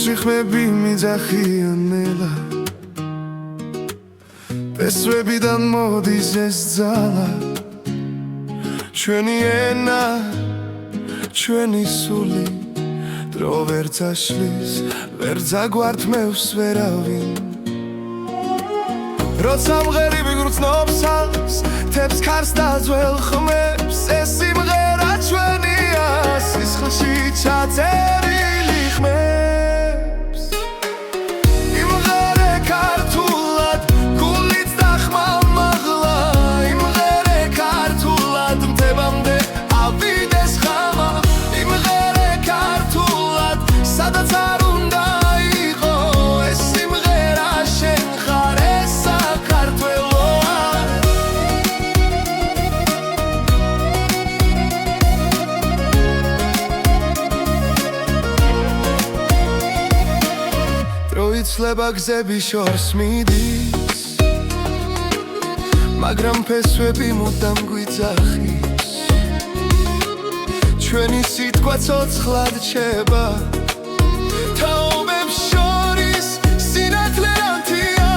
შიხმები მიძახიან ნელა პესვებიდან მოდის ეს ძალა ჩვენი ენა ჩვენი სული დრო ვერ წაშლის ვერ ძაგვართმევს ვერავინ როცა მღერიბი გრძნობს ალს თებს ქარს და ძველ ხმებს ეს სიმღერა ჩვენია სისხლში ჩაწერილი ხმებს იმღერე ქართულად გულით და ხმამაღლა იმღერე ქართულად მთებამდე ავიდეს ხამა იმღერე ქართულად სადაც არ უნდა იყო ეს სიმღერა შენ ხარ ეს საქართველოა იცლება გზები შორს მიდის მაგრამ ფესვები მუდამ გვიძახის ჩვენი სიტყვა ცოცხლად რჩება თაობებს შორის სინათლე ანთია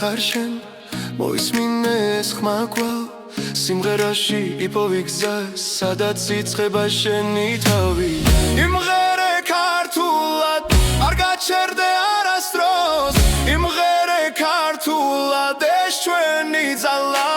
ხარშენ მოისმინე ეს ხმა კვალ სიმღერაში იპოვი გზა სადაც იწყება შენი თავი იმღერე ქართულად არ გაჩერდე არასდროს იმღერე ქართულად ეს ჩვენი ძალა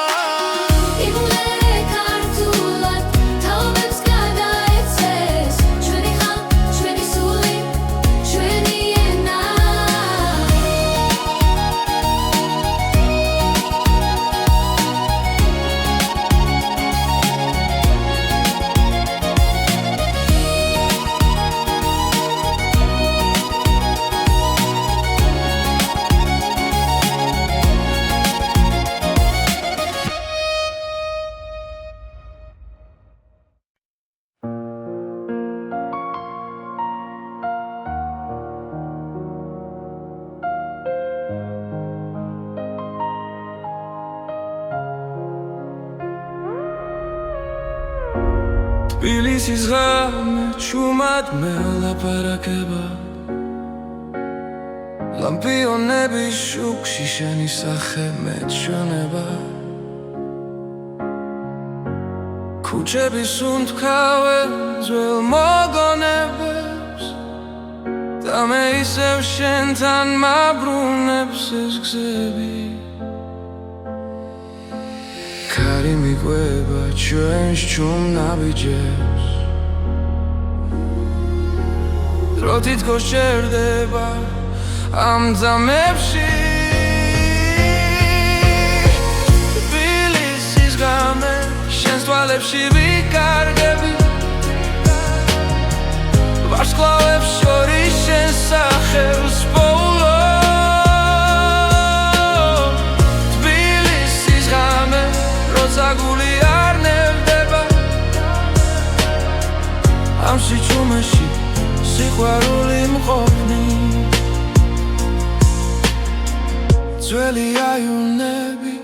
თბილისის ღამე ჩუმად მელაპარაკება ლამპიონების შუქში შენი სახე მეჩვენება ქუჩების უნთქავენ ძველ მოგონებებს და მე ისევ შენთან მაბრუნებს ეს გზები ქარი მიყვება ჩვენს ჩუმნაბიჯებს დრო თითქოს ჩერდება ამ ძამებში თბილისის ღამე შენს თვალებში ვიკარგები ვარსკვლავებს შორის შენს სახელს პოულობ თბილისის ღამე როცა გული არ ნევდება ამ სიჩუმეში სიყვარული მყოფნი ძველი აივნები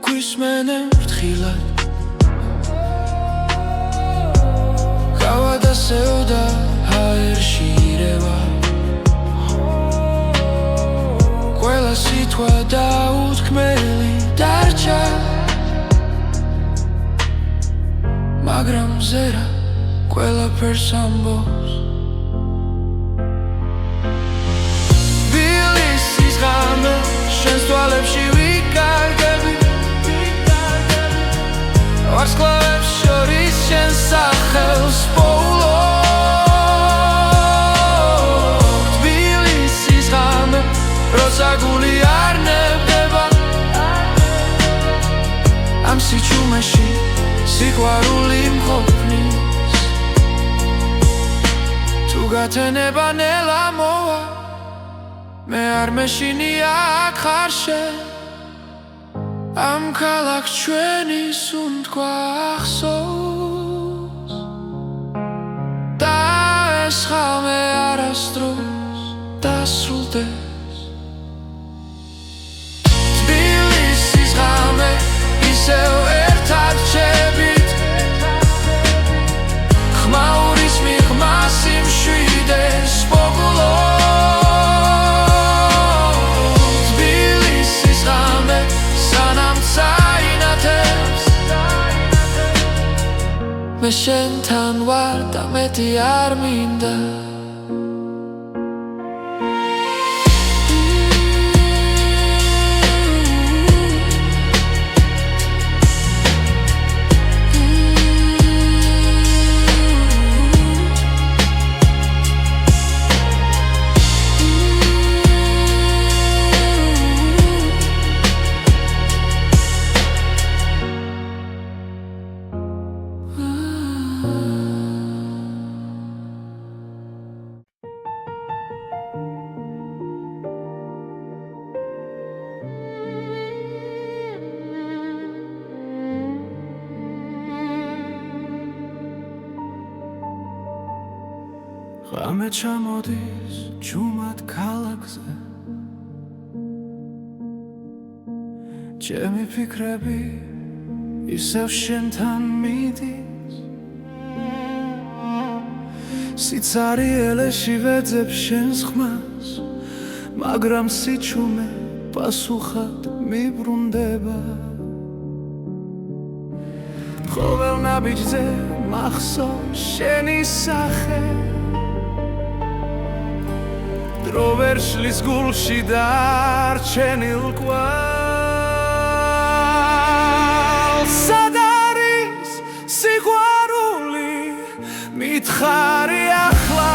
გვისმენენ ფრთხილად გავა დასევდა ჰაერში ირევა ყველა სიტყვა დაუთქმელი დარჩა მაგრამ ზერა ყველაფერს ამბობს თბილისის ღამე შენს თვალებში ვიკარგები ვარსკვლავებს შორის შენს სახელს პოულობ თბილისი ღამეში სიყვარული მყოფნის თუ გათენება ნელა მოვა მე არ მეშინია აქ ხარ შენ ამ ქალაქს ჩვენი სუნთქვა ახსოვს და ეს ხალმე არასდროს დასრულდეს თბილისის ღამე ისევ ერთად რჩებით ხმაურის მიღმას იმშვიდეს პოგულობს თბილისის ღამე სანამ წაინათებს მე შენთან ვარ და მეტი არ მინდა ღამე ჩამოდის ჯუმად ქალაქზე ჩემი ფიქრები ისევ შენთან მიდის სიცარიელეში ვეძებ შენს ხმას მაგრამ სიჩუმე პასუხად მიბრუნდება ყოველ ნაბიჯზე მახსოვს შენი სახე დრო ვერ შლის გულში დარჩენილ კვალს სად არის სიყვარული მითხარი ახლა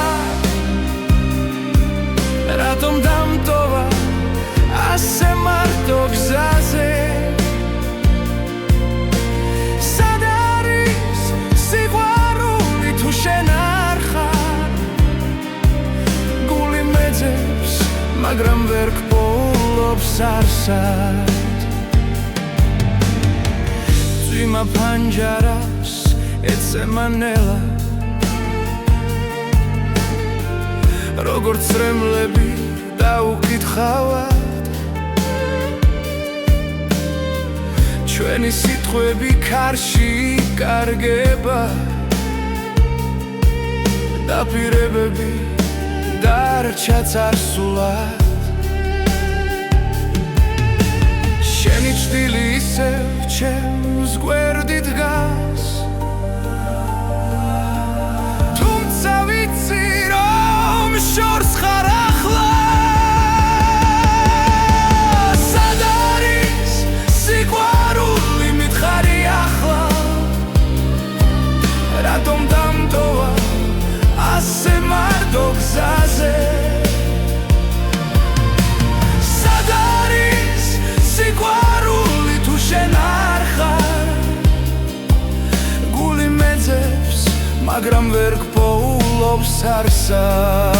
რატომ დამტოვა ასე მარტო გზაზე სად არის სიყვარული თუ შენ არ ხარ გული მეძებს მაგრამ ვერ გპოულობს არსად წვიმა ფანჯარას ეცემა ნელა როგორც რემლები დაუკითხავად ჩვენი სიტყვები ქარში იკარგება დაპირებები დარჩა წარსულად შენი ჭრილი ისევ ჩემს გვერდით დგას თუმცა ვიცი რომ შორს ხარ ახლა სად არის სიყვარული მითხარი ახლა რატომ დამტოვა ასე მარტო გზაზე სად არის სიყვარული თუ შენ არ ხარ გული მეძებს მაგრამ ვერ გპოულობს არსად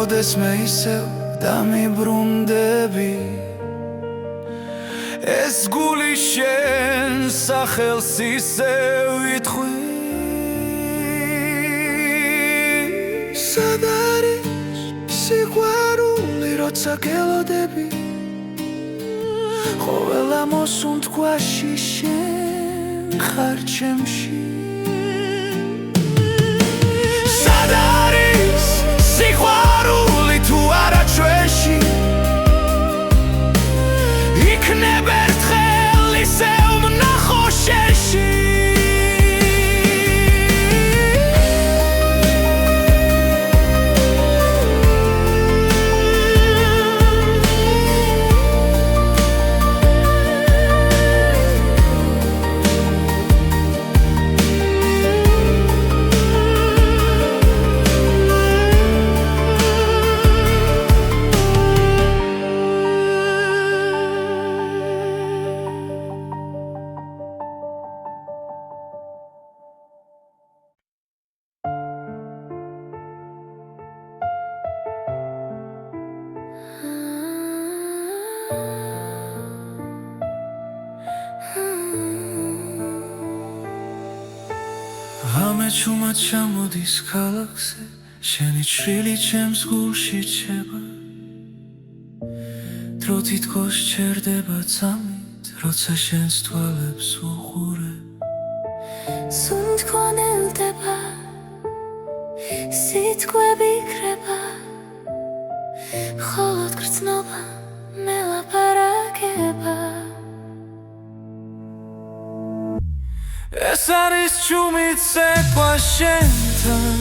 ოდეს მე ისევ დამიბრუნდები ეს გული შენ სახელს ისევ ითხვი სად არის სიყვარული როცა გელოდები ყოველ ამოსუნთქვაში შენ ხარ ჩემში სად არის სიყვარული თუ არა ჩვენში იქნებ ერთხელ ისევ ვნახო შენში რამე ჩუმად ჩამოდის ქალაქზე შენი ჩრილი ჩემს გულში ჩება დრო თითქოს ჩერდება წამით როცა შენს თვალებს უყურებ სულ მქონელდება სიტყვები იქრება მხოლოდ გრძნობა მელაპარაკება ეს არის ჩუმით ცეკვა შენთან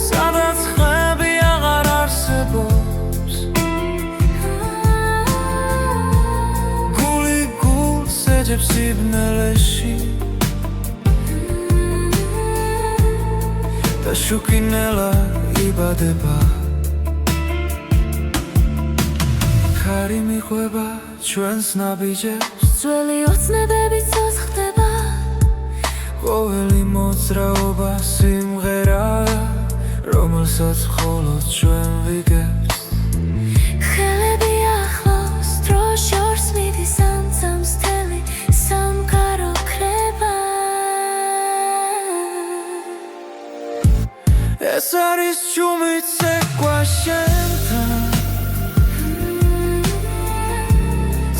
სადაც ხმები აღარ არსებობს გული გულს ეძებს სიბნელეში და შუქინელა იბადება ხარი მიყვება ჩვენს ნაბიჯებს ძველი ოცნებები ცოცხლდება ყოველი მოძრაობა სიმღერაა რომელსაც მხოლოდ ჩვენ ვიგებთ ხელები ახლოს დრო შორს მიდის ამცამს თელი სამყარო ქრება ეს არის ჩუმით ცეკვა შენთან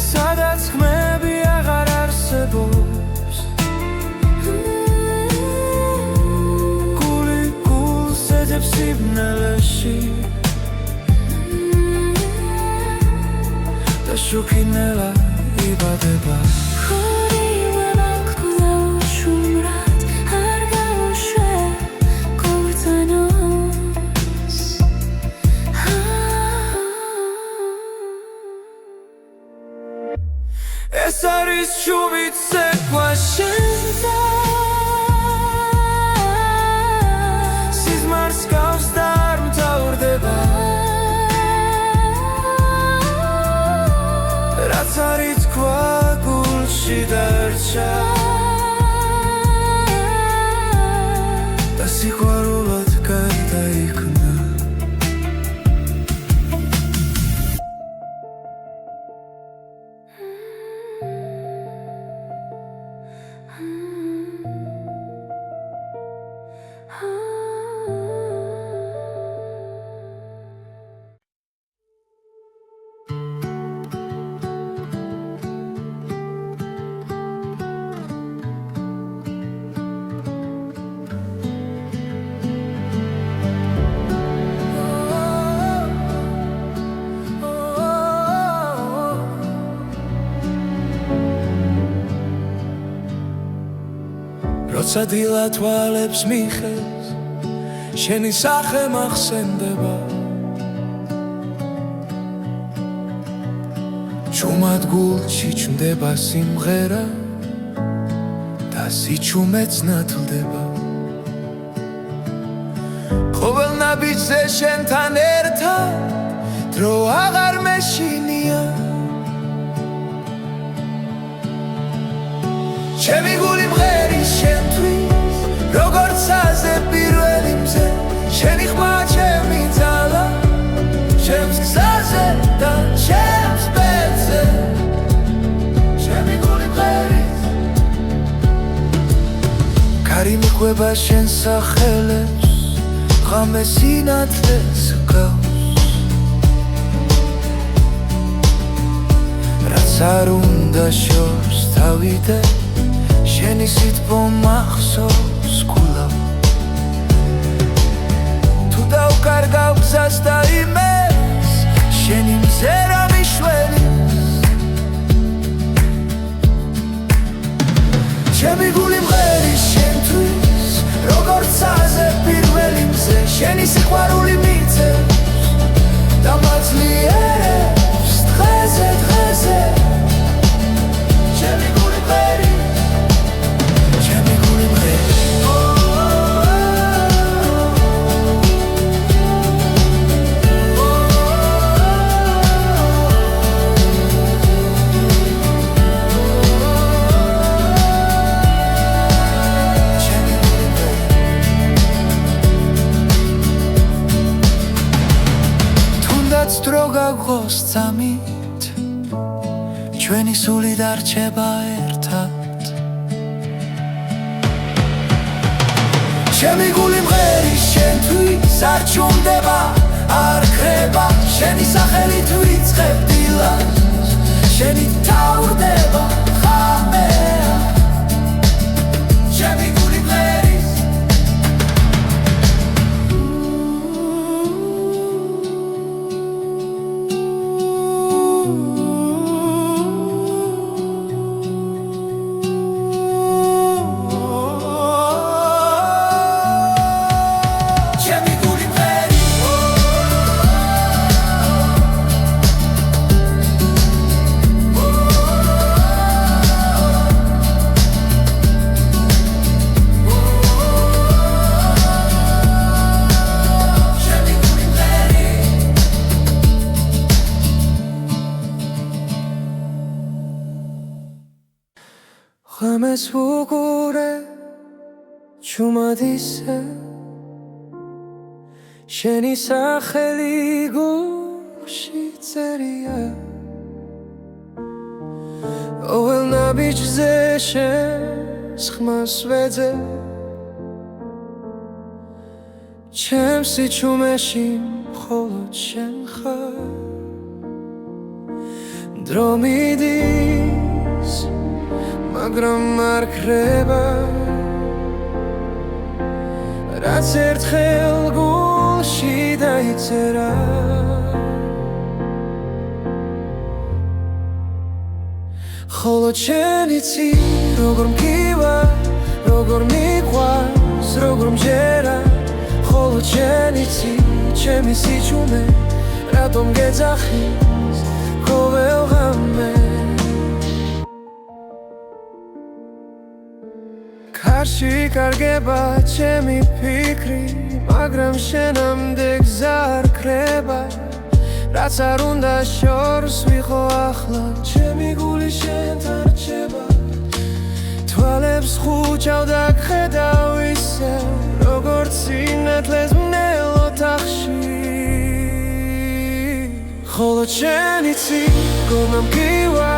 სადაც ხმები აღარ არსებობს გული გულს ეძებს სიბნელეში და შუქინელა იბადება ეს არის ჩუმით ცეკვა შენთან სიზმარს გავს და არ მთავრდება რაც არის თქვა გულში დარჩა და სიყვარულად გარდაიქმნა როცა დილა თვალებს მიხევს შენი სახე მახსენდება ჩუმად გულში ჩნდება სიმღერა და სიჩუმეც ნათლდება ყოველ ნაბიჯზე შენთან ერთად დრო აღარ მეშინია ჩემი გული მღერის შენთვის როგორც აზე პირველი მზე შენი ხმა ჩემი ძალა ჩემს გზაზე და ჩემს ბედზე ჩემი გული მღერის ქარი მიყვება შენს სახელებს ღამე სინათლეს გავს რაც არ უნდა შორს თავიდე შენი სიტყვა მახსოვს კულავ თუ დავკარგავ გზას და იმეს შენი მზერა მიშველის ჩემი გული მღერის შენთვის როგორც აზე პირველი მზე შენი სიყვარული მიწევს და მაძლიერებს დღეზე დღეზე ჩემი გული მღერის დრო გაგღოს წამით ჩვენი სული დარჩება ერთად ჩემი გული მღერის შენთვის არ ჭუმდება არ ქრება შენი სახელით ვიწყებ დილას შენი თავდება ხამეა ჩემი გული მღერის ღამეს უყურე ჩუმად ისე შენი სახელი გულში წერია ყოველ ნაბიჯზე შენს ხმას ვეძებ ჩემს სიჩუმეში მხოლოდ შენ ხარ დრო მიდის მაგრამ არ ქრება რაც ერთხელ გულში დაიწერა ხოლო შენ იცი როგორ მგივა როგორ მიყვარს როგორ მჯერა ხოლო შენ იცი ჩემი სიჩუმე რატომ გეძახის ყოველ ღამე კარში კარგება ჩემი ფიქრი მაგრამ შენამდე გზა არ ქრება რაც არ უნდა შორს ვიყო ახლა ჩემი გული შენთან რჩება თვალებს ხუჭავ და გხედავ ისევ როგორც სინათლეს მნელ ოთახში ხოლო შენ იცი როგორ მგივა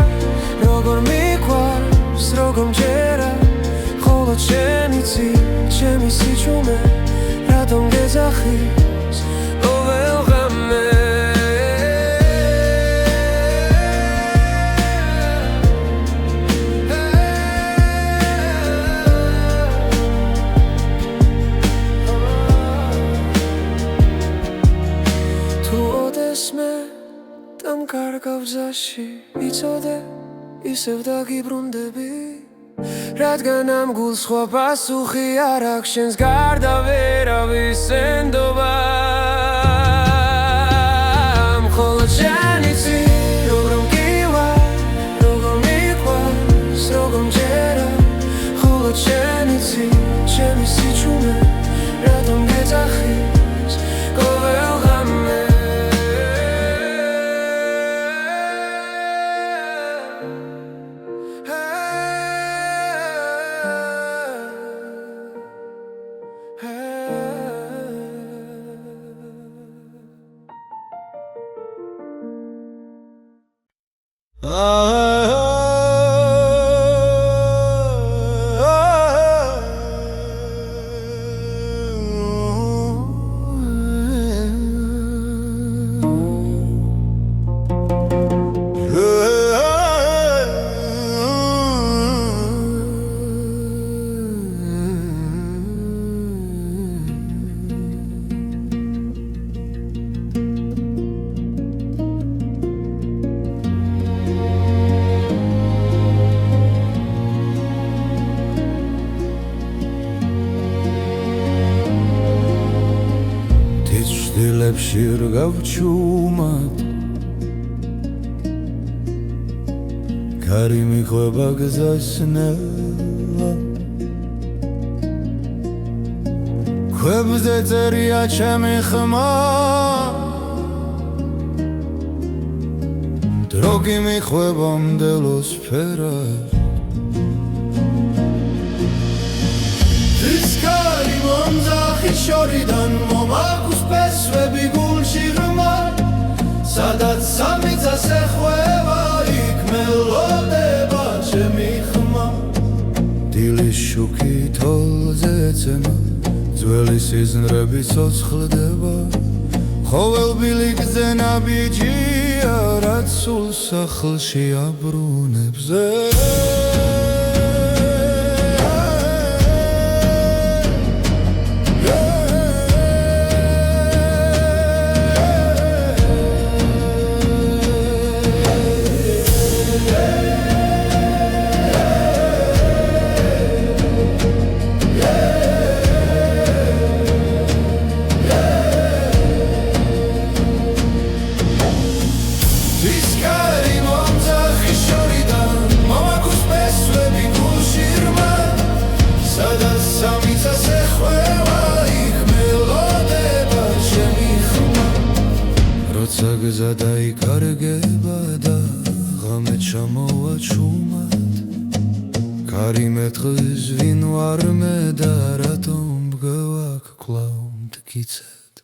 როგორ მიყვარს როგორ მჯერა ხოლო შენ იცი ჩემი სიჩუმე რატომ გეძახის ყოველ ღამე კარგავ გზაში იცოდე ისევ დაგიბრუნდები რადგან ამ გულს სხვა პასუხი არ აქვს შენს გარდა ვერავის ენდობა მხოლოდ შენ იცი როგორ მგივა როგორ მიყვარს როგორ მჯერა მხოლოდ შენ იცი ჩემი სიჩუმე რატომ გეძახის ყოველ ღამე შირგავ ჩუმად კარი მიყვება გზასნელა ქვებზე წერია ჩემი ხმა დრო კი მიყვება მდელოს ფერად ის კარი მომძახი შორიდან მომაქვს პესვები გულში ღრმა სადაც სამიწას ეხვევა იქ მელოდება ჩემი ხმა დილის შუქი თოლზე ეცემა სიზნრები ცოცხლდება ყოველ ბილიკზე ნაბიჯია რაც სულ სახლში აბრუნებს როცა გზა დაიკარგება და ღამე ჩამოვა ჩუმად კარი მეტყვის ვინ ვარ მე და რატომ მგევაქ კვლავ მტკიცედ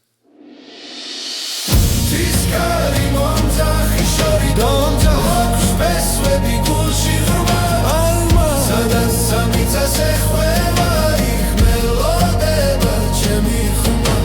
თვის კარი მომძახი შორიდან აქვს ფესვები გულში ღრმა სადაც სამიწას ეხვევა იქ მელოდება ჩემი ხმა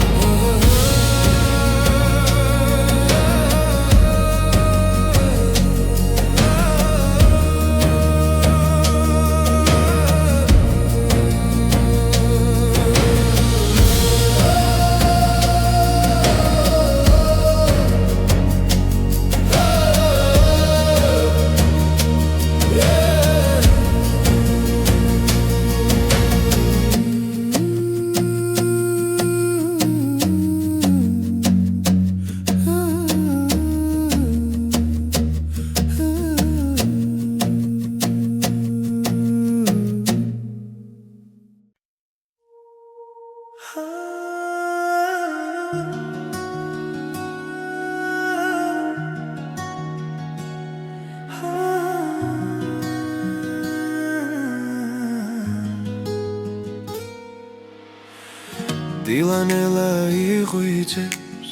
დილანელა იღვიძებს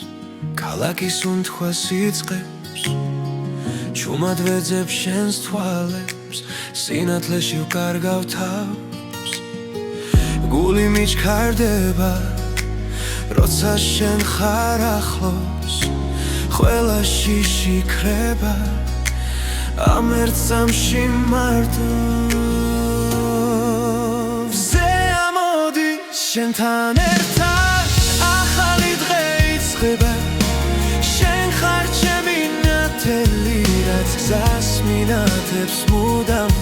ქალაქის უნთქვას იწყებს ჩუმად ვეძებ შენს თვალებს სინათლეში ვკარგავ თავს გული მიჩქარდება როცა შენ ხარ ახლოს ყველა შიში ქრება ამ ერთ წამში მარტო შენთან ერთად ახალი დღე იწყება შენ ხარ ჩემი ნათელი რაც გზას მინათებს მუდამ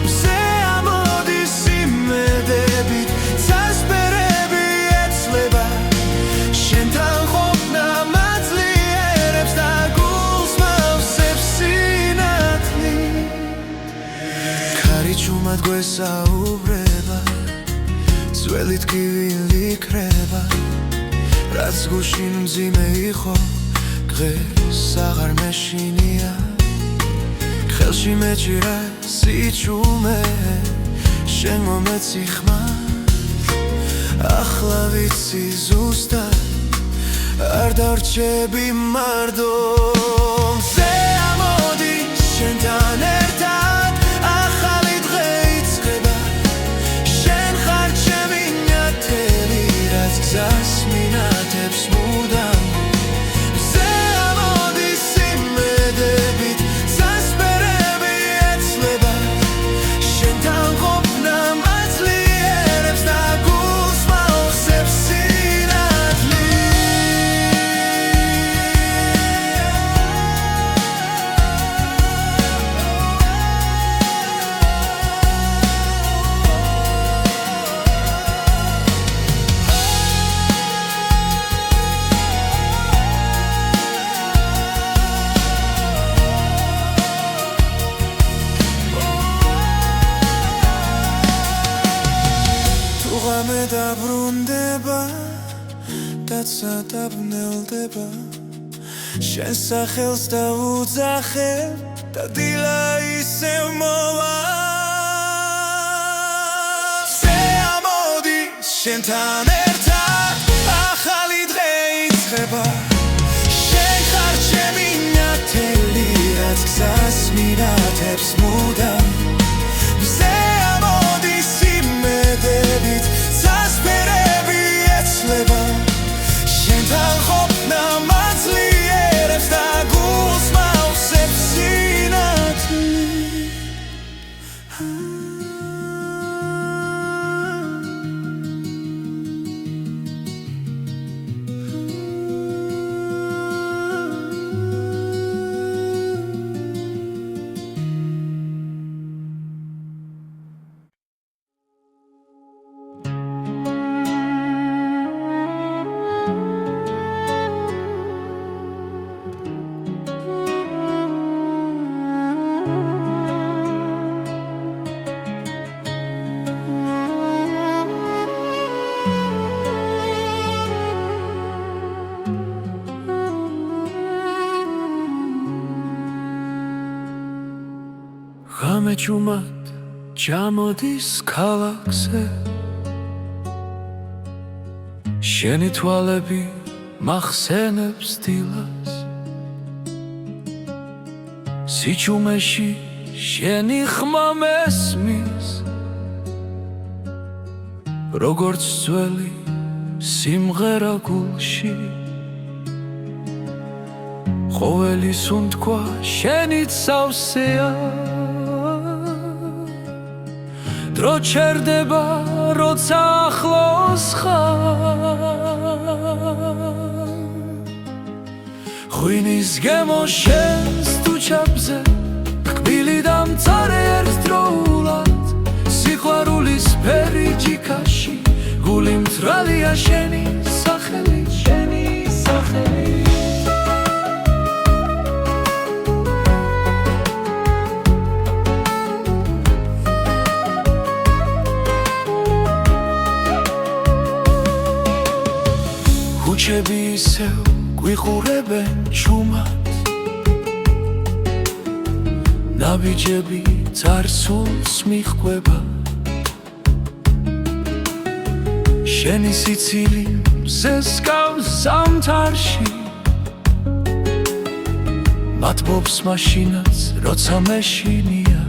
მზე ამოდის იმედებით წასპერები ეცლება შენთან ყოფნა მაძლიერებს და გულს მავსებს სინათლით ქარი ჩუმად გვესაუბრება ძველი ტკივილი ქრება რაც გუშინ მძიმე იყო დღეს აღარ მეშინია ხელში მეჭირა სიჩუმე შენ მომეცი ხმად ახლა ვიცი ზუსტად არ დარჩები მარდო მზე ამოდი შენთან ერთად ახალი დღე იწყება გზას მინათებს მუდამ მზე ამოდის იმედებით წასპერები ეცლება შენთან ყოფნა მაძლიერებს და გულს მავსებს სინათლით ღამე დაბრუნდება დაცა დაბნელდება შენ სახელს დავუძახებ და დილა ისევ მოვა მზე ამოდი შენთან ერთად ახალი დღე იწყება შენ ხარ ჩემი ნათელი რაც გზას მინათებს მუდამ მზე ამოდის იმედებით წასპერები ეცლება ჭუმად ჩამოდის ქალაქზე შენი თვალები მახსენებს დილას სიჩუმეში შენი ხმა მესმის როგორც ძველი სიმღერა გულში ყოველი სუნთქვა შენით სავსეა დრო ჩერდება როცა ახლოს ხარ ღვინის გემო შენს თუჩაბზე კბილი და მწარე ერთდროულად სიყვარულის ფერი ჯიქაში გული მწრალია შენი სახელი შენი სახელი ქუჩები ისევ გვიყურებენ ჭუმად ნაბიჯები წარსულს მიჰყვება შენი სიცილი მზესკავს ზამთარში მათბობს მაშინაც როცა მეშინია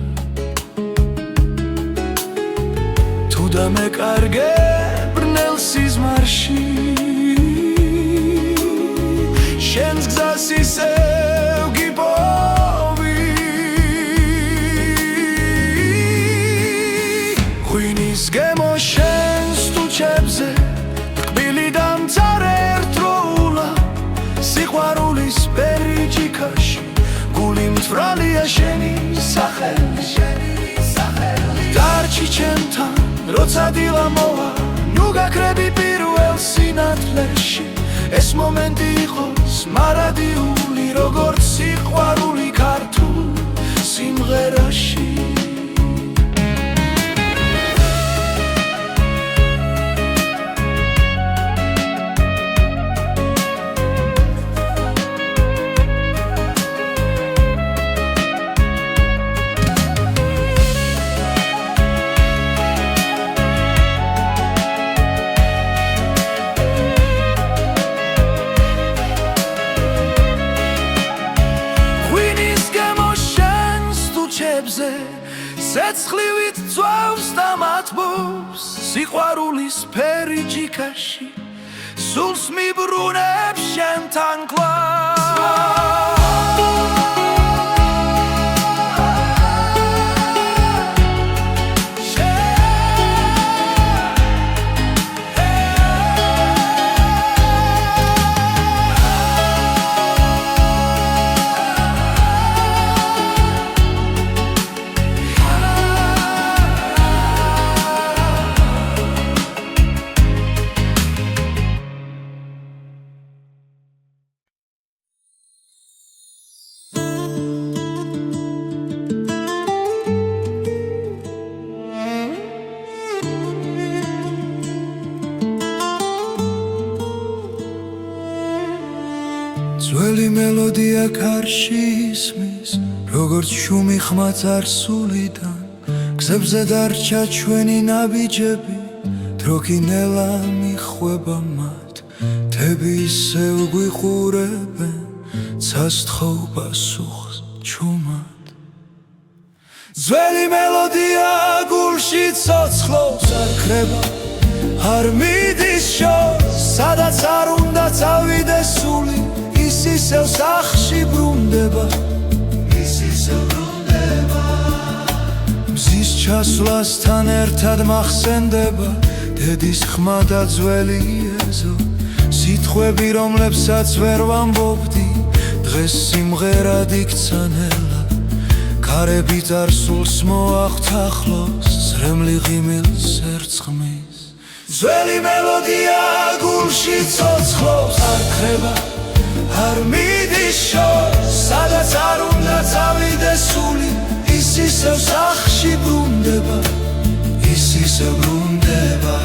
თუ დამეკარგე ბრნელ სიზმარში შენს გზას ისევ გიპოვი ღვინის გემო შენს თუჩებზე კბილი და მწარე ერთდროულად სიყვარულის ფერი ჯიქაში გული მწვრალია შენი სახელი დარჩი ჩემთან როცა დილა მოვა ნუ გაქრები პირველ სინათლეში ეს მომენტი იყოს მარადიული როგორც სიყვარული ქართულ სიმღერაში ცეცხლივით ძვავს და მათბობს სიყვარულის ფერი ჯიქაში სულს მიბრუნებს შენთან კლავ ძველი მელოდია ქარში ისმის როგორც შუმი ხმა წარსულიდან გზებზე დარჩა ჩვენი ნაბიჯები დრო კი ნელა მიჰყვება მათ თები ისევ გვიყურებენ ცასთხოვ პასუხს ჭუმად ძველი მელოდია გულში ცოცხლობს არ ქრება არ მიდის შორს სადაც არ უნდა წავიდეს სული ის ისევ სახში ბრუნდება მზის ჩასვლასთან ერთად მახსენდება დედის ხმა და ძველი ეზო სიტყვები რომლებსაც ვერ ვამბობდი დღეს სიმღერად იქცა ნელა ქარები წარსულს მოახთახლოს ზრემლი ღიმილს ერწყმის ძველი მელოდია გულში ცოცხლობს არ ქრება არ მიდის შორს სადაც არ უნდა წავიდეს სული ის ისევ სახში ბრუნდება ის ისევ ბრუნდება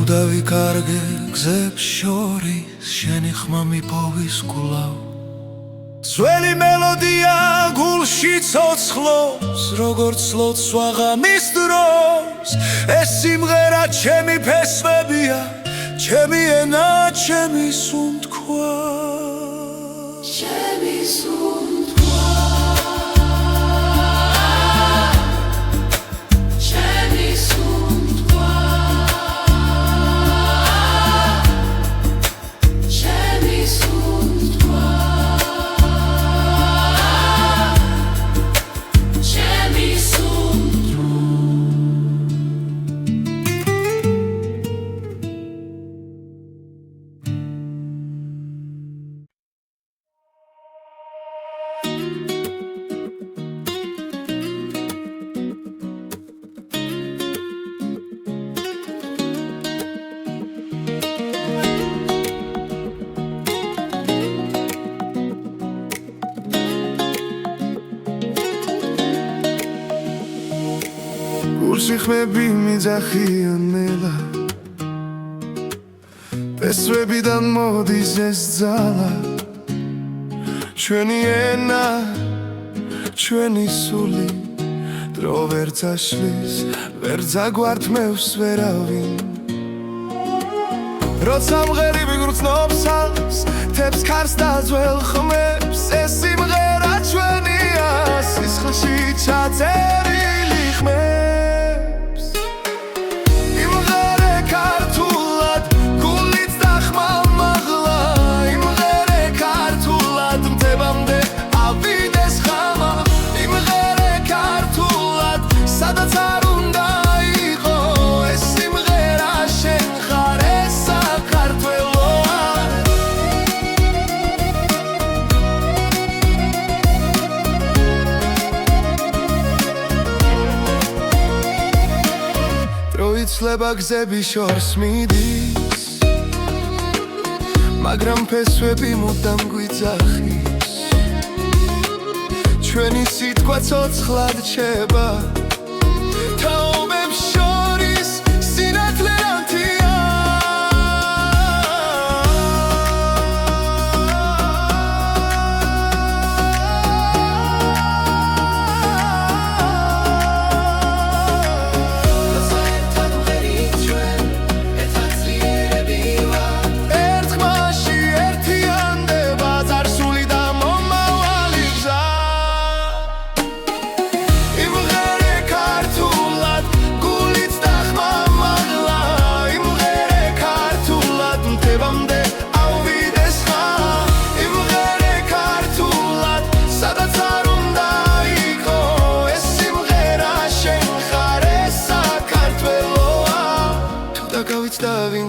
ხვდები კარგე გზებს შორის შენი ხმა მიპოვის გულავ ძველი მელოდია გულში ცოცხლობს როგორც ლოცვა ღამის დროს ეს სიმღერა ჩემი ფესვებია ჩემი ენა ჩემი სუნთქვა ჩემი სუნთქვა ჩემი სუნთქვა ჩემი სუნთქვა ჩემი სუნთქვა გულსიხმები მიძახიან ნელა პესვებიდან მოდის ეს ძალა ჩვენი ენა ჩვენი სული დრო ვერ წაშლის ვერ ძაგვართმევს ვერავინ როცა მღერები გრძნობს ალს თებს ქარს და ძველ ხმებს ეს სიმღერა ჩვენია სისხლში ჩაწერილი ხმებს იმღერე ქართულად გულით და ხმალმაღლა იმღერე ქართულად მდებამდე ავიდეს ხამა იმღერე ქართულად სადაც არ უნდა იყო ეს სიმღერა შენ ხარ ეს საქართველოა იცლება გზები შორს მიდის მაგრამ ფესვები მუდამ გვიძახის ჩვენი სიტყვა ცოცხლად რჩება თაობებს შორის სინათლე ანთია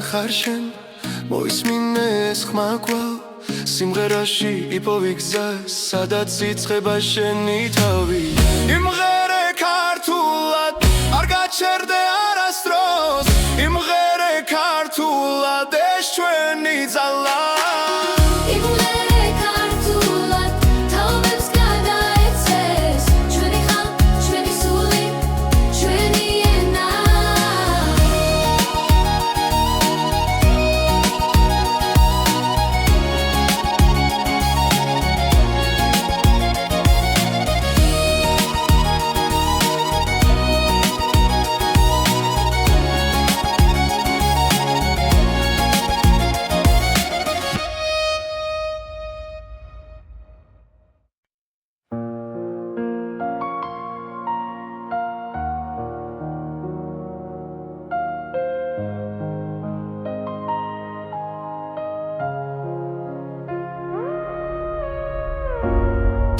ხარ შენ მოისმინე ეს ხმა კვალ სიმღერაში იპოვი გზა სადაც იწყება შენი თავი იმღერე ქართულად არ გაჩერდე არასდროს იმღერე ქართულად ეს ჩვენი ძალა იმღერე ქართულად თაობებს გადაეცეს ჩვენი ხმა ჩვენი სული ჩვენი ენა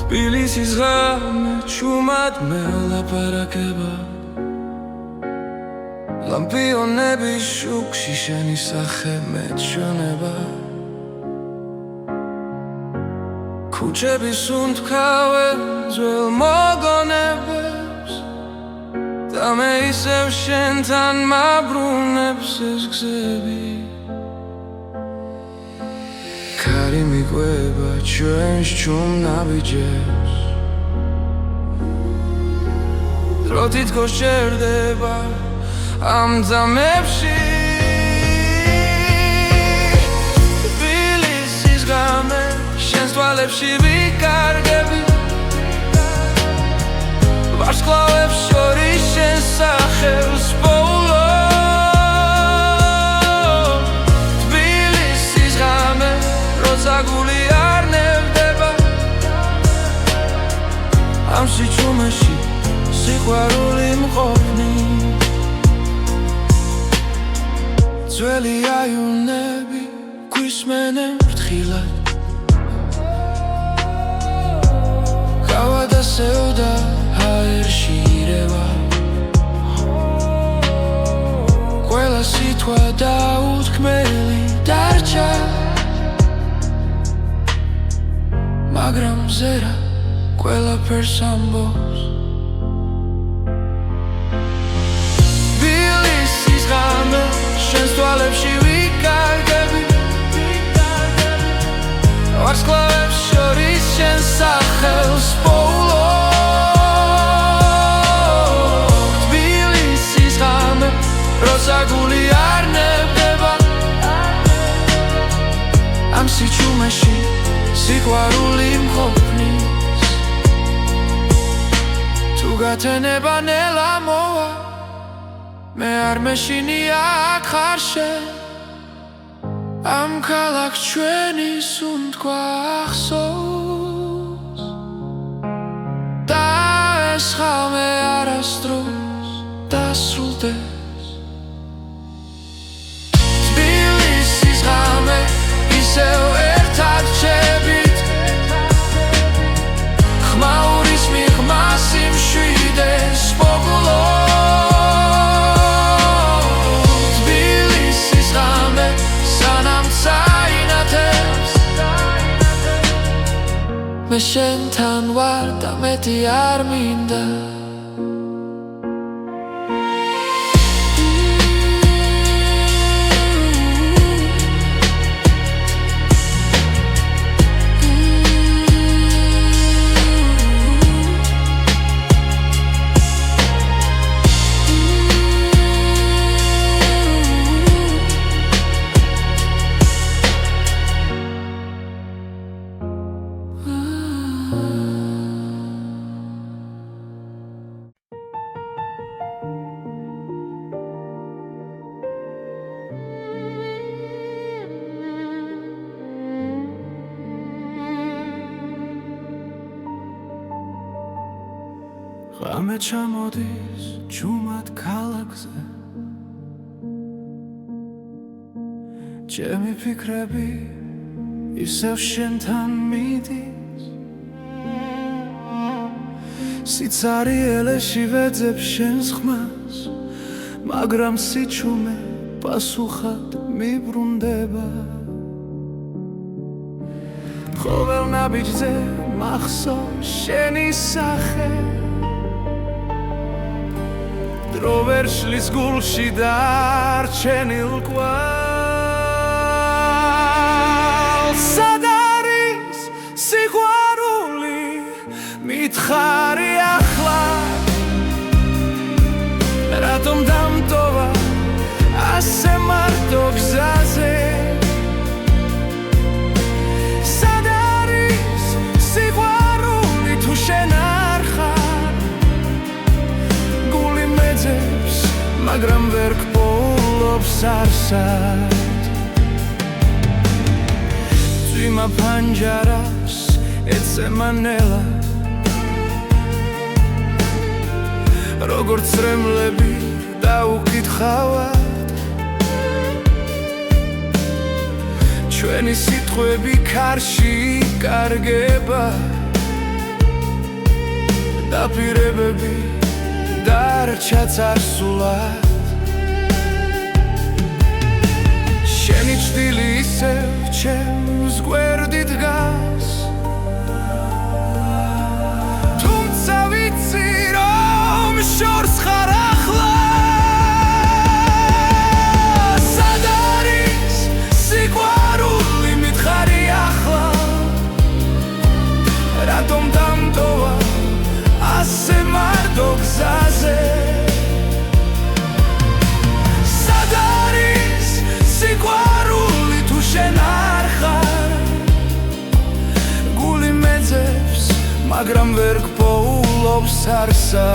თბილისის ღამე ჩუმად მელაპარაკება ლამპიონების შუქში შენი სახე მეჩვენება ქუჩები სუნთქავენ ძველ მოგონებებს და მე ისევ შენთან მაბრუნებს ეს გზები ქარი მიყვება ჩვენს ჩუმ ნაბიჯებს დრო თითქოს ჩერდება ამ ძამებში თვალებში ვიკარგები ვარსკვლავებს შორის შენ სახელს პოულობ თბილისის ღამე როცა გული არ ნევდება ამ სიჩუმეში სიყვარული მყოფნი ძველი აივნები გვისმენენ ფრთხილად გავა დასევდა ჰაერში ირევა ყველა სიტყვა დაუთქმელი დარჩა მაგრამ ზერა ყველაფერს ამბობს თბილისის ღამე შენს თვალებში ვიკარგები ვარსკვლავებს შორის შენ სახელს პოულობ თბილისის ღამე როცა გული არ ნებდება ამ სიჩუმეში სიყვარული მყოფნის თუ გათენება ნელა მოვა მე არ მეშინია აქ ხარ შენ ამ ქალაქს ჩვენის უნდკვა ახსოვს და ეს ხალხი არასდროს დასრულდეს თბილისის ღამე ისევ ერთად რჩებით ხმაურის მიღმას იმშვიდეს პოგულობ თბილისის ღამე სანამ წაინათებს მე შენთან ვარ და მეტი არ მინდა ღამე ჩამოდის ჯუმად ქალაქზე ჩემი ფიქრები ისევ შენთან მიდის სიცარიელეში ვეძებ შენს ხმას მაგრამ სიჩუმე პასუხად მიბრუნდება ყოველ ნაბიჯზე მახსოვს შენი სახე დრო ვერ შლის გულში დარჩენილ კვალს სად არის სიყვარული მითხარი ახლა რატომ დამტოვა ასე მარტო გზაზე სად არის სიყვარული თუ შენ არ ხარ გული მეძებს მაგრამ ვერ გპოულობს არსად წვიმა ფანჯარას ეცემა ნელა როგორც წრემლები დაუკითხავად ჩვენი სიტყვები ქარში იკარგება დაპირებები დარჩა წარსულად შენი ჭდილი ისევ ჩემს გვერდით დგას თუმცა ვიცი რომ შორს ხარ ახლა სად არის სიყვარული მითხარი ახლა რატომ დამტოვა ასე მარტო გზაზე მაგრამ ვერ გპოულობს არსა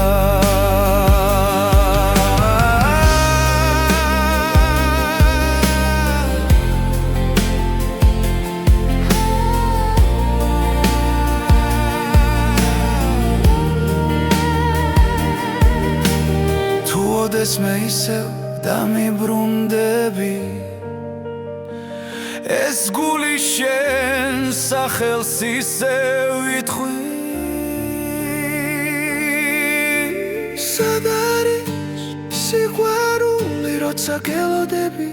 თუ ოდეს მე ისევ დამიბრუნდები ეს გული შენ სახელს ისევ ითხვი სად არის სიყვარული როცა გელოდები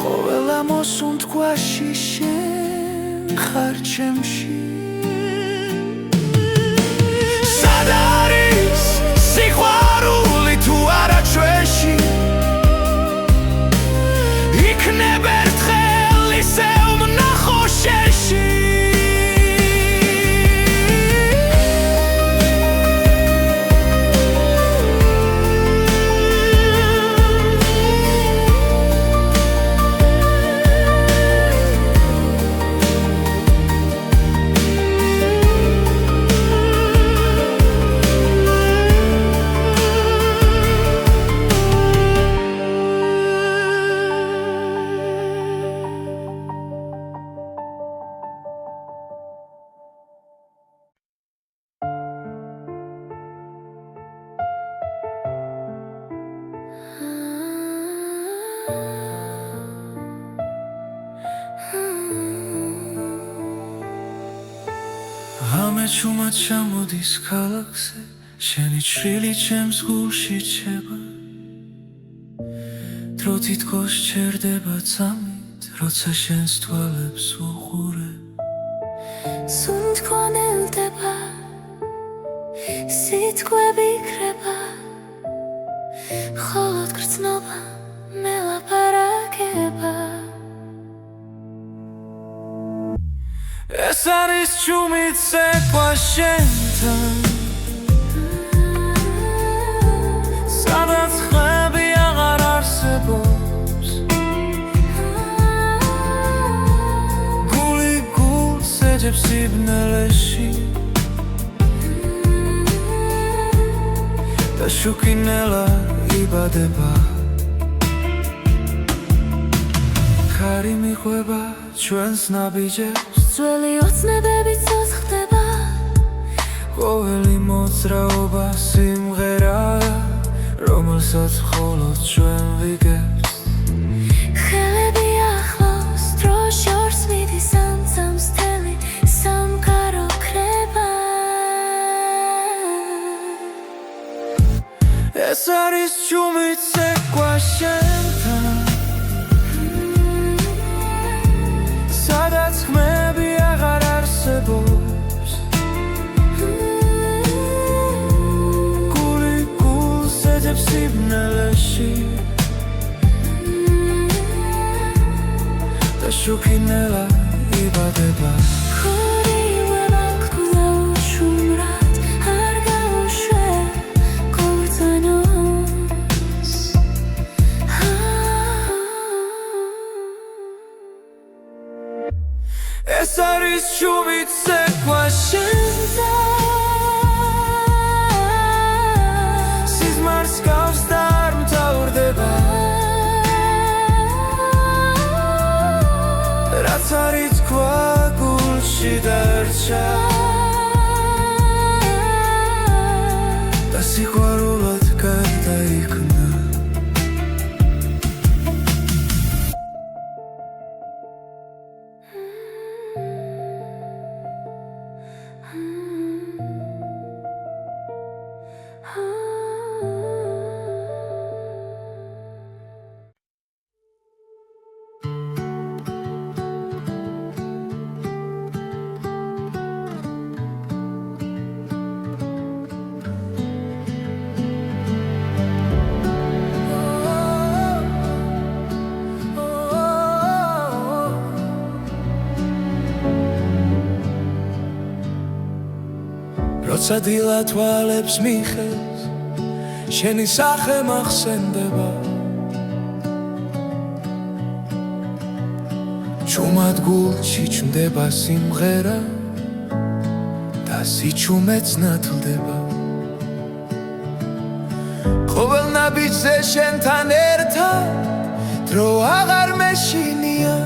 ყოველა მოსუნთქვაში შენ ხარ ჩემში სად არის სიყვარული თუ არა ჩვენში იქნებ ერთხელ ისევ ვნახო შენში ამეჩუმად ჩამოდის ქალაქზე შენი ჩრილი ჩემს გულში ჩება დრო თითქოს ჩერდება წამით როცა შენს თვალებს უყურებ სუნთქონელდება სიტყვები იქრება მხოლოდ გრძნობა მელაპარაკება ეს არის ჩუმით ცეკვა შენთან სადაც ხმები აღარ არსებობს გული გულს ეძებს სიბნელეში და შუქინელა იბადება ხარი მიყვება ჩვენს ნაბიჯებს ძველი ოცნებები ცოცხლდება ყოველი მოძრაობა სიმღერაა რომელსაც მხოლოდ ჩვენ ვიგებთ ხელები ახლოს დრო შორს მიდის ამცამს თელი სამყარო ქრება ეს არის ჩუმით ცეკვა შენთან სადაც ხმები აღარ არსებობს გული გულს ეძებს სიბნელეში და შუქინელა იბადება ხორიუება გკლა უშუმრად არ გაუშვე კურდანოს ეს არის ჩუმით ცეკვა შენთან სიზმარს გავს და არ მთავრდება რაც არის თქვა გულში დარჩა და სიყვარულად გარდაიქმნა როცა დილა თვალებს მიხევს შენი სახე მახსენდება ჩუმად გულში ჩნდება სიმღერა და სიჩუმეც ნათლდება ყოველ ნაბიჯზე შენთან ერთად დრო აღარ მეშინია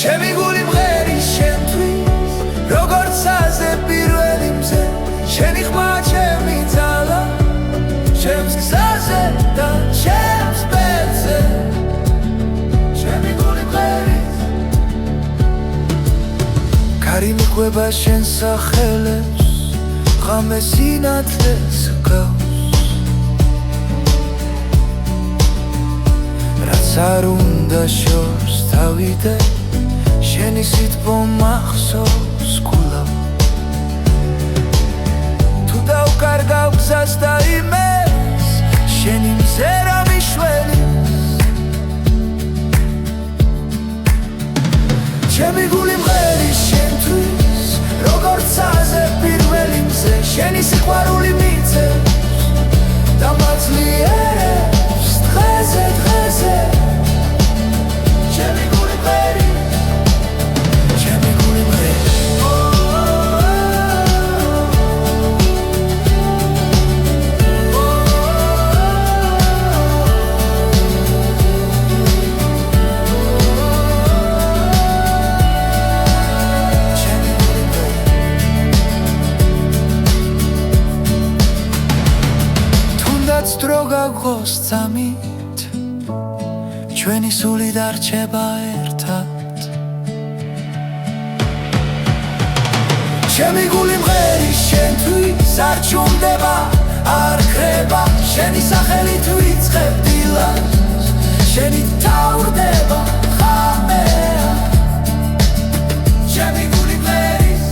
ჩემი გული მღერის შენთვის როგორც აზე პირველი მზე შენი ხმა ჩემი ძალა ჩემს გზაზე და ჩემს ბედზე ჩემი გული მღერის კარი მიყვება შენ სახელებს ღამე სინათლეს გავს რაც არ უნდა შორს თავიდე შენი სიტყვა მახსოვს კვლავ თუ დავკარგავ გზას და იმეს შენი მზერა მიშველი ჩემი გული მღერის შენთვის როგორც აზე პირველი მზე შენი სიყვარული მიწევს და მაძლიერებს დღეზე დღეზე ჩემი გული მღერის დრო გაგოს წამით ჩვენი სული დარჩება ერთად ჩემი გული მღერის შენთვის არ ჩუმდება არ ხრება შენი სახელით ვიწყებ დილას შენი თავრდება ხამეა ჩემი გული მღერის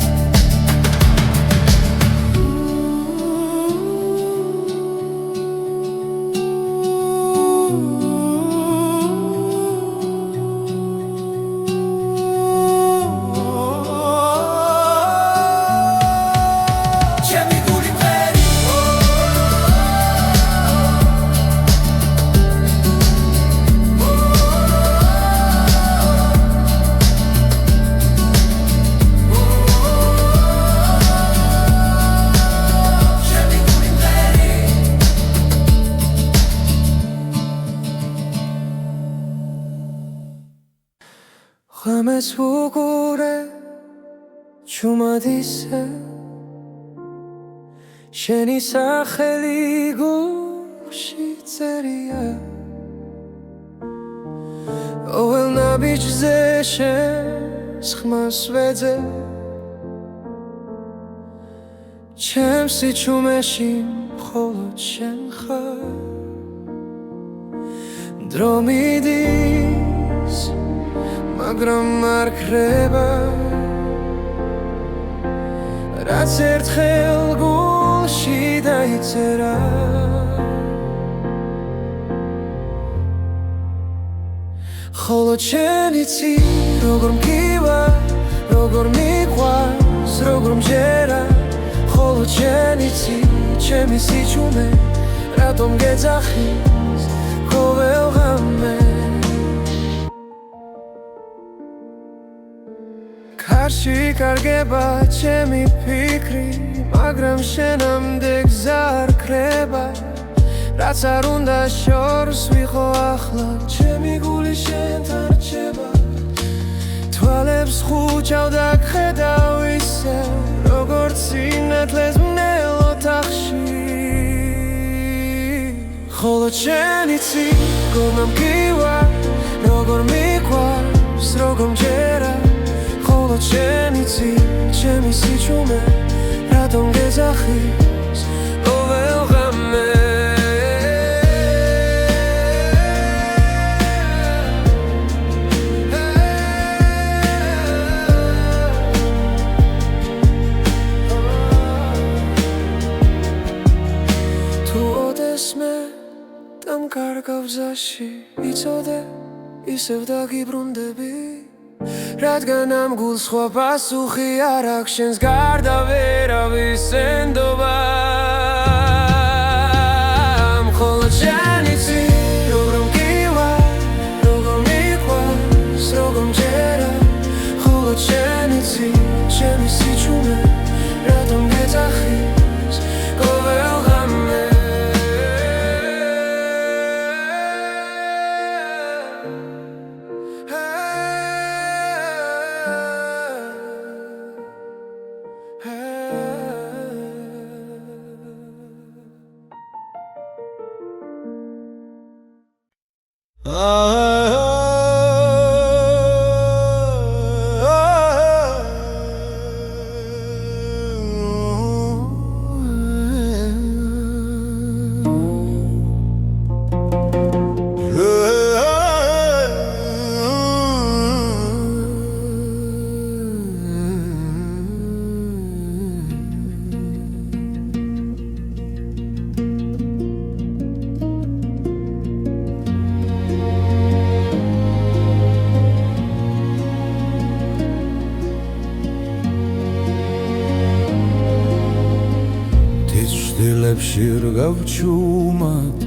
ღამეს ვუყურე ჩუმად ისე შენი სახელი გულში წერია ყოველ ნაბიჯზე შენს ხმას ვეძე ჩემს სიჩუმეში მხოლოდ შენ ხარ დრო მიდის მაგრამ არ ხრება რაც ერთხელ გულში დაიწერა ხოლო შენ იცი როგორ მგივა როგორ მიყვარს როგორ მჯერა ხოლო შენ იცი ჩემი სიჩუმე რატომ გეძახის ყოველ ღამე კარში კარგება ჩემი ფიქრი მაგრამ შენამდე გზა არ ხრება რაც არ უნდა შორს ვიყო ახლა ჩემი გული შენთან რჩება თვალებს ხუჭავ და გხედავ ისევ როგორც სინათლეს მნელ ოთახში ხოლო შენ იცი როგორ მგივა როგორ მიყვარს როგორ მჯერა ხოლო შენ იცი ჩემი სიჩუმე რატომ გეძახის ყოველ ღამე თუ ოდესმე დამკარგავ გზაში იცოდე ისევ დაგიბრუნდები რადგან ამ გულს სხვა პასუხი არ აქვს შენს გარდა ვერავის ენდობა მხოლოდ შენ იცი როგორ მგივა როგორ მიყვარს როგორ მჯერა მხოლოდ დილებში რგავჩუმად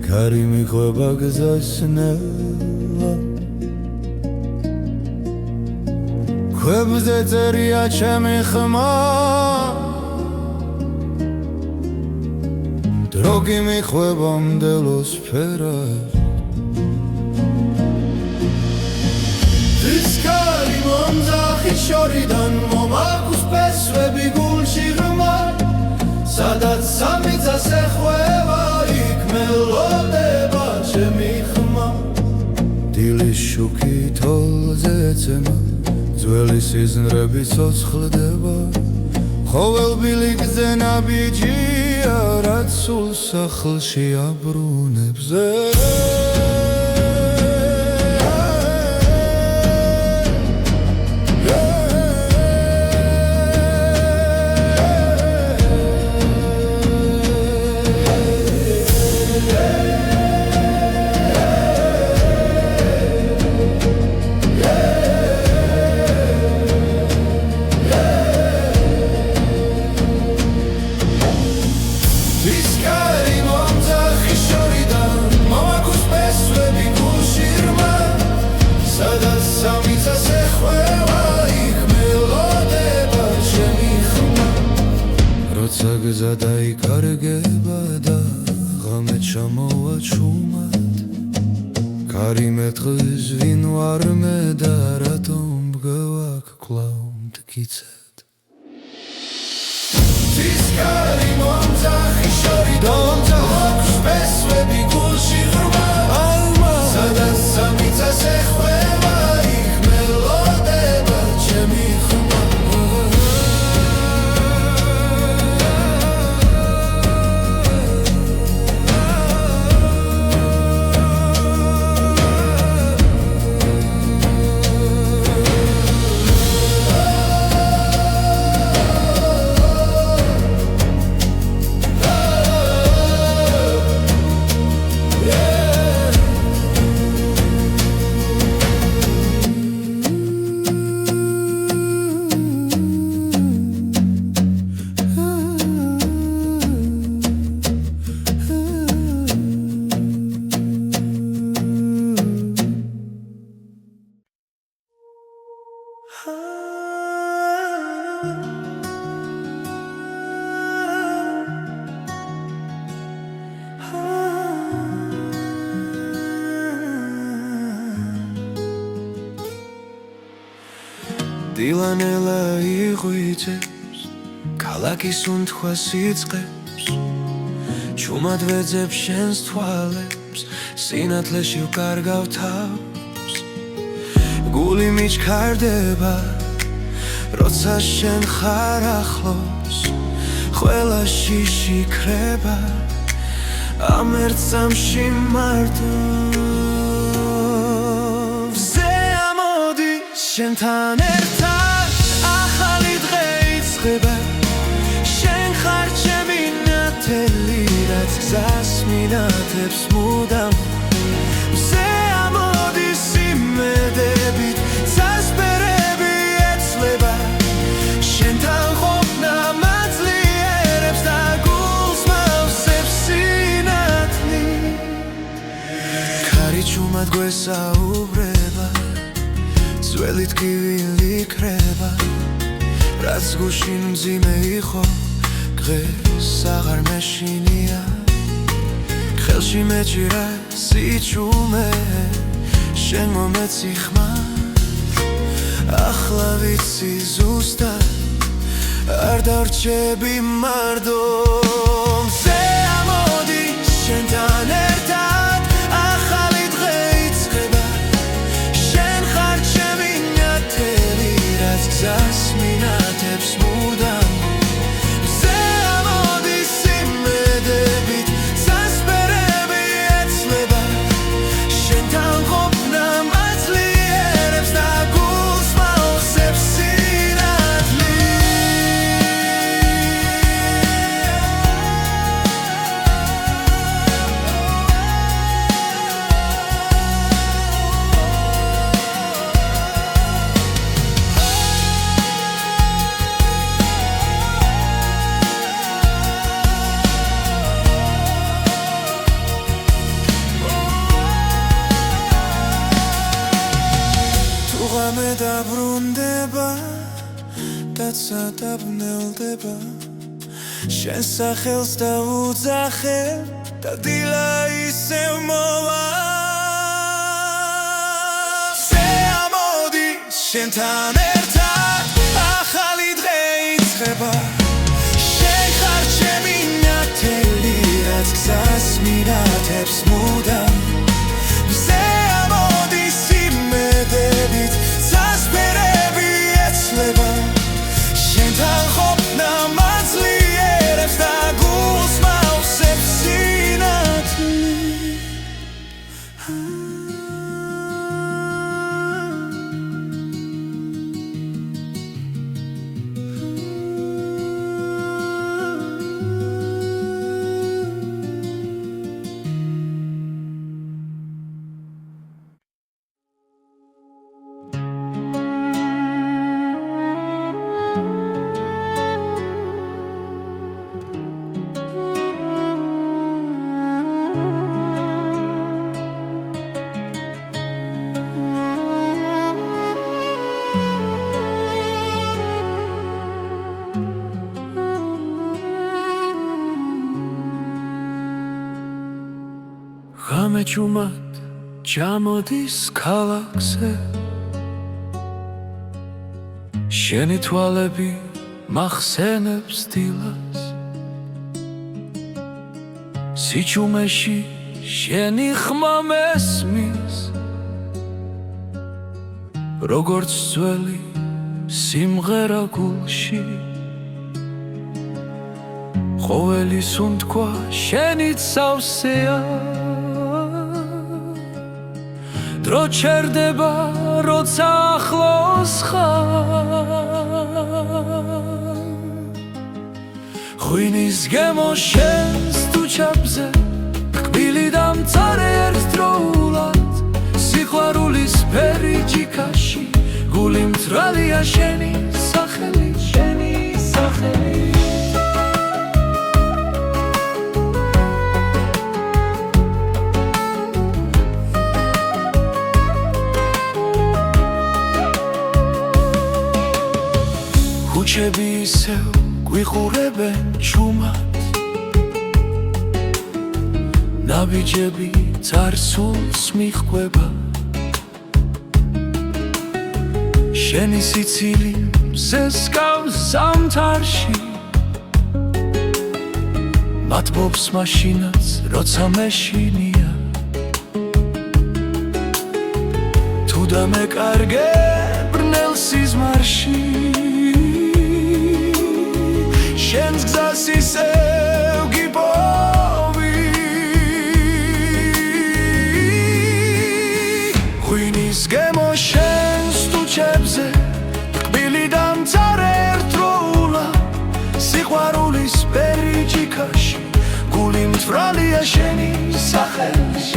კარი მიხვება გზასნელა ქვებზე წერია ჩემი ხმა დრო კი მიხვება მდელოს ფერად ისკარი მომძახი შორიდან მომაქვს ფესვები გულში ღრმა სადაც სამიწას ეხვევა იქ მელოდება ჩემი ხმა დილის შუქი თოლზე ეცემა ძველი სიზმრები ცოცხლდება ხოველბილი გზე ნაბიჯია რაც სულ სახლში აბრუნებს გზა დაიკარგება და ღამე ჩამოვა ჩუმად კარი მეტყვის ვინ ვარ მე და რატომ მგევაქ კვლავ მტკიცედ ისკარი მომძახი შორიდან აქვს ფესვები გულში ღრმა სადაც სამიწას ეხვევა იქ მელოდება ჩემი ხმა დილანელა იღვიძებს ქალაქის უნთხვას იწყებს ჩუმად ვეძებს შენს თვალებს სინათლეში ვკარგავ თავს გული მიჩქარდება როცა შენ ხარ ახლოს ყველა შიში ქრება ამ ერთ წამში მარტო შენთან ერთად ახალი დღე იწყება შენ ხარ ჩემი ნათელი რაც გზას მინათებს მუდამ მზე ამოდის იმედებით წასპერები ეცლება შენთან ყოფნა მაძლიერებს და გულს მავსებს სინათლი კარი ჩუმად გვესაუბრება ძველი ტკივილი იქრება რაც გულში მძიმე იყო დღეს აღარ მეშინია ხელში მეჭირა სიჩუმე შენ მომეცი ხმა ახლა ვიცი ზუსტად არ დარჩები მარდო მზე ამოდი შენ რაცა დაბნელდება შენ სახელს დაუძახებ და დილა ისევ მოვა ამოდი შენთან ერთად ახალი დღე იწყება შენ ხარ ჩემი ნათელი რაც გზას მირათებს მუდამ მზე ამოდი სიმედებით წასვერები ეცლება შენთან ყოფნა მაძლიერებს და გულს მავსებს სინათლე გამეჯუმად ჩამოდის ქალაქზე შენი თვალები მახსენებს დილას სიჩუმეში შენი ხმა მესმის როგორც ძველი სიმღერა გულში ყოველი სუნთქვა შენით სავსეა დრო ჩერდება როცა ახლოს ხარ ღვინის გემო შენს თუჩაბზე კბილი დამწარე ერთდროულად სიყვარულის ფერი ჯიქაში გული მწრალია შენი სახელი შენი სახელი ქუჩები ისევ გვიყურებენ ჩუმად ნაბიჯები წარსულს მიჰყვება შენი სიცილი მზესკავს ზამთარში მათბობს მაშინაც როცა მეშინია თუ დამეკარგე ბრნელ სიზმარში შენს გზას ისევ გიპოვი ღვინის გემო შენს თუჩებზე კბილი დამწარე ერთდროულად სიყვარულის ფერი ჯიქაში გული მწვრალია შენი სახელი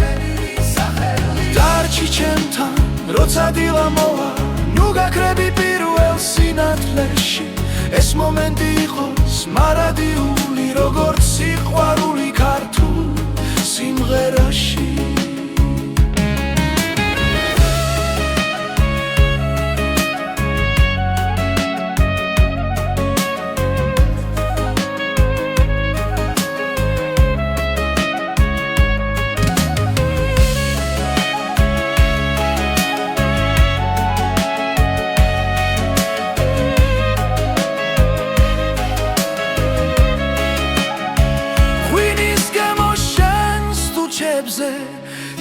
დარჩი ჩემთან როცა დილა მოვა ნუ გაქრები პირველ სინათლეში ეს მომენტი იყოს მარადიული როგორც სიყვარული ქართულ სიმღერაში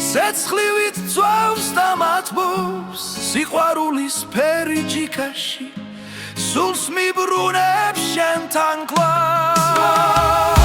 ცეცხლივით წვავს და მათბობს სიყვარულის ფერი ჯიქაში სულს მიბრუნებს შენთან კლავს